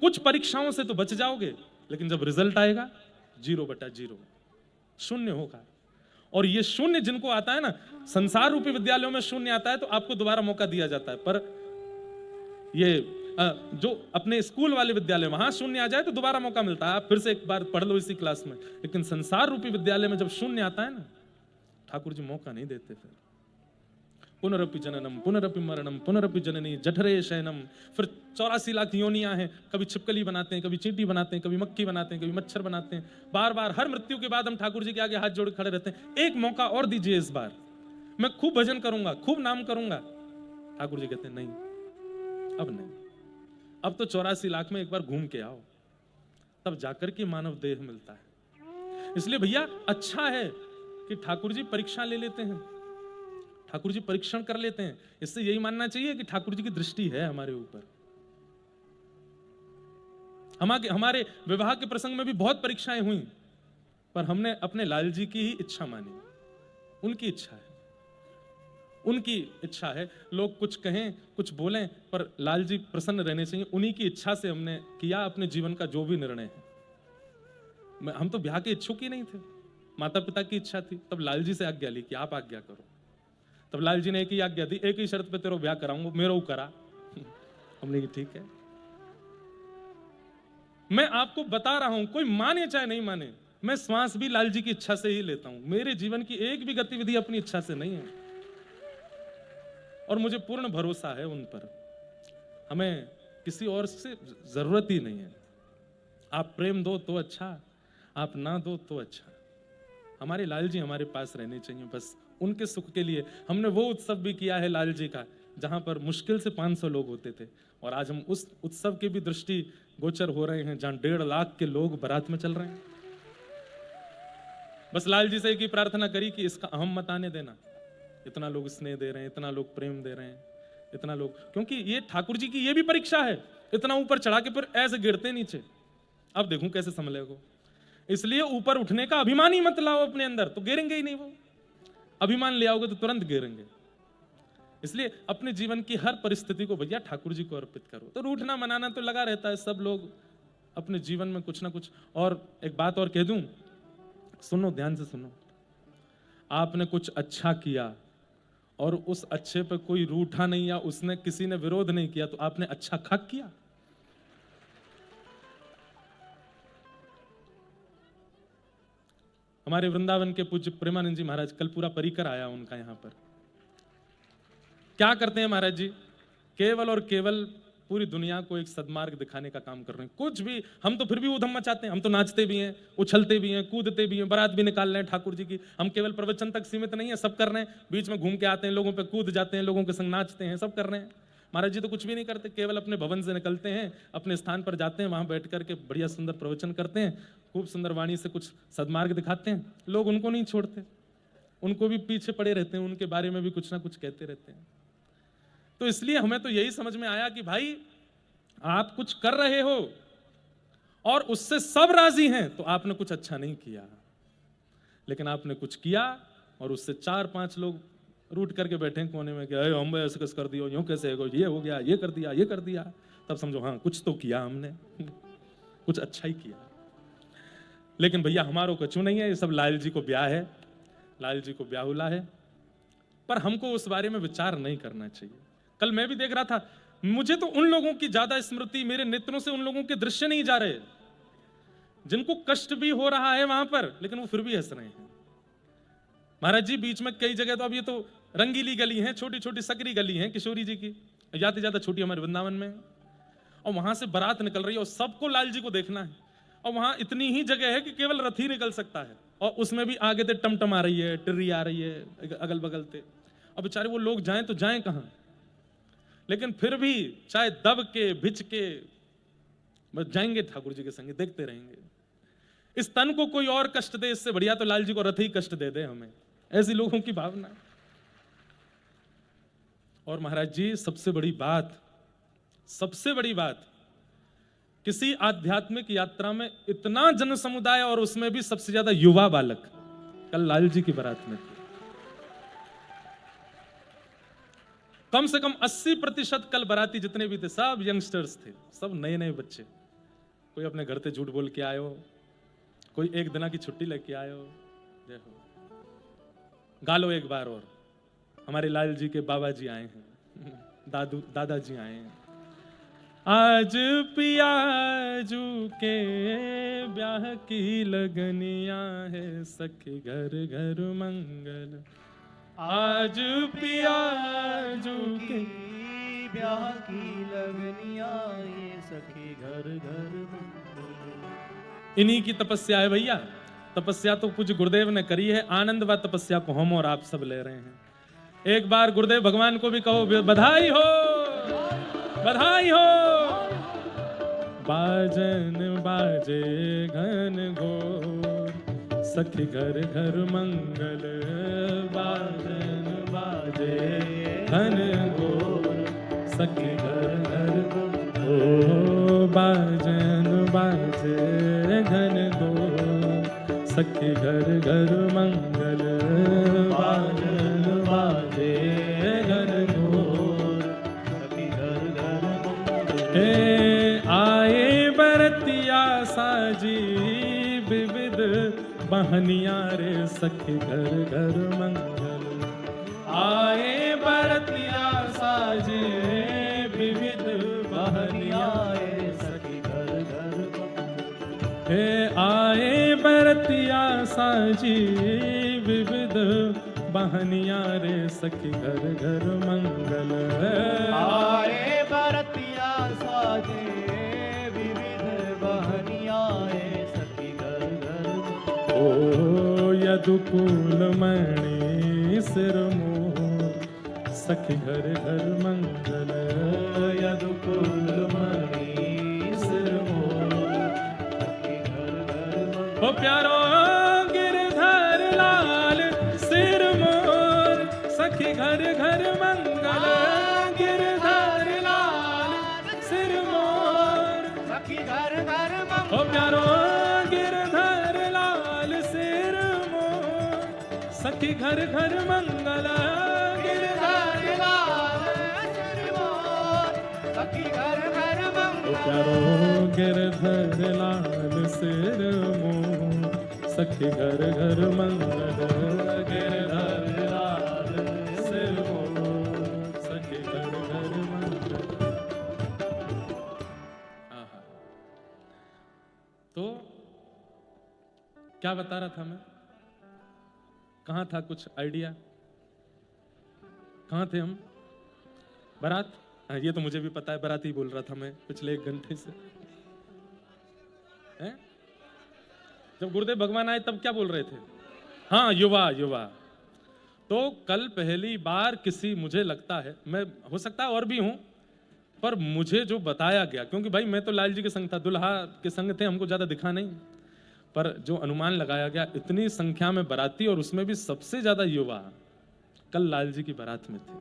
कुछ परीक्षाओं से तो बच जाओगे, लेकिन जब रिजल्ट आएगा 0/0 शून्य होगा। और ये शून्य जिनको आता है ना, संसार रूपी विद्यालयों में शून्य आता है तो आपको दोबारा मौका दिया जाता है, पर ये जो अपने स्कूल वाले विद्यालय वहां शून्य आ जाए तो दोबारा मौका मिलता है, आप फिर से एक बार पढ़ लो इसी क्लास में। लेकिन संसार रूपी विद्यालय में जब शून्य आता है ना, ठाकुर जी मौका नहीं देते। फिर पुनरपि जननम पुनरपि मरणम पुनरपि जननी जठरे शयनम, फिर 84 लाख योनियां हैं, कभी छिपकली बनाते हैं, कभी चींटी बनाते हैं, कभी मक्खी बनाते हैं, कभी मच्छर बनाते हैं। बार बार हर मृत्यु के बाद हम ठाकुर जी के आगे हाथ जोड़ खड़े रहते हैं, एक मौका और दीजिए, इस बार मैं खूब भजन करूंगा, खूब नाम करूंगा। ठाकुर जी कहते हैं नहीं, अब नहीं, अब तो 84 लाख में एक बार घूम के आओ, तब जाकर के मानव देह मिलता है। इसलिए भैया अच्छा है कि ठाकुर जी परीक्षा ले लेते हैं, ठाकुर जी परीक्षण कर लेते हैं। इससे यही मानना चाहिए कि ठाकुर जी की दृष्टि है हमारे ऊपर। हमारे विवाह के प्रसंग में भी बहुत परीक्षाएं हुई, पर हमने अपने लाल जी की ही इच्छा मानी। उनकी इच्छा है, उनकी इच्छा है, लोग कुछ कहें कुछ बोलें, पर लाल जी प्रसन्न रहने चाहिए। उन्हीं की इच्छा से हमने किया अपने जीवन का जो भी निर्णय है। हम तो ब्याह के इच्छुक ही नहीं थे, माता पिता की इच्छा थी, तब लाल जी से आज्ञा ली कि आप आज्ञा करो। तब लाल जी ने एक ही आज्ञा दी, एक ही शर्त पे तेरा ब्याह कराऊंगा, मेरा करा। हमने कहा ठीक है। मैं आपको बता रहा हूं, कोई माने चाहे नहीं माने, मैं श्वास भी लाल जी की इच्छा से ही लेता हूं। मेरे जीवन की एक भी गतिविधि अपनी इच्छा से नहीं है, और मुझे पूर्ण भरोसा है उन पर। हमें किसी और से जरूरत ही नहीं है। आप प्रेम दो तो अच्छा, आप ना दो तो अच्छा। हमारे लाल जी हमारे पास रहने चाहिए, बस उनके सुख के लिए। हमने वो उत्सव भी किया है लाल जी का, जहां पर मुश्किल से 500 लोग होते थे, और आज हम उस उत्सव की भी दृष्टि गोचर हो रहे हैं जहां 1.5 लाख के लोग बारात में चल रहे हैं। बस लाल जी से एक ही प्रार्थना करी कि इसका अहम मत आने देना, इतना लोग स्नेह दे रहे हैं, इतना लोग प्रेम दे रहे हैं, इतना लोग, क्योंकि ये ठाकुर जी की ये भी परीक्षा है। इतना ऊपर चढ़ा के फिर ऐसे गिरते नीचे, अब देखूं कैसे संभलेगा। इसलिए ऊपर उठने का अभिमान ही मत लाओ अपने अंदर, तो गिरेंगे ही नहीं। वो अभिमान ले आओगे तो तुरंत गिरेंगे। इसलिए अपने जीवन की हर परिस्थिति को भैया ठाकुर जी को अर्पित करो। तो रूठना मनाना तो लगा रहता है, सब लोग अपने जीवन में कुछ ना कुछ। और एक बात और कह दूं, सुनो ध्यान से सुनो, आपने कुछ अच्छा किया और उस अच्छे पे कोई रूठा नहीं या उसने किसी ने विरोध नहीं किया, तो आपने अच्छा खाक किया। हमारे वृंदावन के पूज्य प्रेमानंद जी महाराज, कल पूरा परिकर आया उनका यहाँ पर। क्या करते हैं महाराज जी? केवल और केवल पूरी दुनिया को एक सदमार्ग दिखाने का काम कर रहे हैं। कुछ भी, हम तो फिर भी उधम मचाते हैं, हम तो नाचते भी हैं, उछलते भी हैं, कूदते भी हैं, बारात भी निकाल रहे हैं ठाकुर जी की। हम केवल प्रवचन तक सीमित नहीं है, सब कर रहे हैं, बीच में घूम के आते हैं, लोगों पे कूद जाते हैं, लोगों के संग नाचते हैं, सब कर रहे हैं। महाराज जी तो कुछ भी नहीं करते, केवल अपने भवन से निकलते हैं, अपने स्थान पर जाते हैं, वहां बैठ करके बढ़िया सुंदर प्रवचन करते हैं, खूब सुंदर वाणी से कुछ सदमार्ग दिखाते हैं। लोग उनको नहीं छोड़ते, उनको भी पीछे पड़े रहते हैं, उनके बारे में भी कुछ ना कुछ कहते रहते हैं। तो इसलिए हमें तो यही समझ में आया कि भाई आप कुछ कर रहे हो और उससे सब राजी हैं, तो आपने कुछ अच्छा नहीं किया। लेकिन आपने कुछ किया और उससे 4-5 लोग रूट करके बैठे कोने में कि हम ऐसे कैसे कर दियो, यूं कैसे हो, ये हो गया, ये कर दिया, ये कर दिया। तब समझो हाँ कुछ तो किया हमने, कुछ अच्छा ही किया। लेकिन भैया हमारो कछु नहीं है, ये सब लाल जी को ब्याह है, लाल जी को ब्याहुला है, पर हमको उस बारे में विचार नहीं करना चाहिए। कल मैं भी देख रहा था, मुझे तो उन लोगों की ज्यादा स्मृति, मेरे नेत्रों से उन लोगों के दृश्य नहीं जा रहे जिनको कष्ट भी हो रहा है वहां पर, लेकिन वो फिर भी हंस रहे हैं। महाराज जी बीच में कई जगह तो अब ये तो रंगीली गली है, छोटी छोटी सकरी गली है किशोरी जी की, ज्यादा ज्यादा छोटी हमारे वृंदावन में, और वहां से बारात निकल रही है और सबको लाल जी को देखना है। और वहां इतनी ही जगह है कि केवल रथ ही निकल सकता है, और उसमें भी आगे से टमटम आ रही है, टिर्री आ रही है अगल बगल से। अब बेचारे वो लोग जाएं तो जाएं कहां? लेकिन फिर भी चाहे दब के भिज के बस जाएंगे ठाकुर जी के संग, देखते रहेंगे। इस तन को कोई और कष्ट दे, इससे बढ़िया तो लाल जी को रथ ही कष्ट दे दे हमें, ऐसी लोगों की भावना। और महाराज जी सबसे बड़ी बात, सबसे बड़ी बात, किसी आध्यात्मिक यात्रा में इतना जन समुदाय और उसमें भी सबसे ज्यादा युवा बालक, कल लाल जी की बारात में कम से कम 80% कल बाराती जितने भी थे सब यंगस्टर्स थे, सब नए नए बच्चे। कोई अपने घर से झूठ बोल के आयो, कोई एक दिन की छुट्टी लेके आयो। जय हो। गा लो एक बार और। हमारे लाल जी के बाबा जी आए हैं, दादाजी आए हैं। आज पियाजू के ब्याह की लगनिया है, सखी घर घर मंगल। आज पियाजू के ब्याह की लगनिया ये सखी घर घर मंगल। इन्हीं की तपस्या है भैया। तपस्या तो पूज्य गुरुदेव ने करी है, आनंद व तपस्या को हम और आप सब ले रहे हैं। एक बार गुरुदेव भगवान को भी कहो बधाई हो, बधाई हो। बाजन बाजे घन घोर, सखी घर घर मंगल। बाजन बाजे घन घोर, सखी घर घर ओ। बाजन बाजे घन घोर, सखी घर घर मंगल। बाजन बाजे घन घोर, सखी घर घर मंगल। आए बरतिया साजी विविध बहनिया रे, सखी घर घर मंगल। आए बरतिया साजी विविध बहनिया रे, सखी घर घर मंगल। आए बरतिया साजी विविध बहनिया रे, सखी घर घर मंगल। आए बरतिया साजे विविध बहनिया रे, सखी घर घर मंगल। ओ यदुकुल मणि सिर मोर, सखी घर घर मंगल। यदुकुल मणि सिर मोर, सखी घर घर मंगल। ओ प्यारो गिरधर लाल सिर मोर, सखी घर घर मंगल। गिरधर लाल सिर मोर, सखी घर घर मंगल। ओ प्यारो गिरधर लाल सिर मोर, सखी घर घर मंगल। गिरधर लाल सिर मोर, सखी घर घर मंगल। ओ प्यारो गिरधर लाल सिर मोर, सखी घर घर मंगल। गिरधर लाल सिर मोर, सखी घर घर मंगल। आहा। तो क्या बता रहा था मैं? कहाँ था, कुछ आइडिया? कहाँ थे हम? बारात? हाँ, ये तो मुझे भी पता है, बारात ही बोल रहा था मैं पिछले 1 घंटे से। हैं? जब गुरुदेव भगवान आए तब क्या बोल रहे थे? हाँ, युवा युवा। तो कल पहली बार किसी, मुझे लगता है, मैं हो सकता है और भी हूं, पर मुझे जो बताया गया, क्योंकि भाई मैं तो लाल जी के संग था, दुल्हा के संग थे, हमको ज्यादा दिखा नहीं, पर जो अनुमान लगाया गया, इतनी संख्या में बाराती और उसमें भी सबसे ज्यादा युवा कल लाल जी की बारात में थे।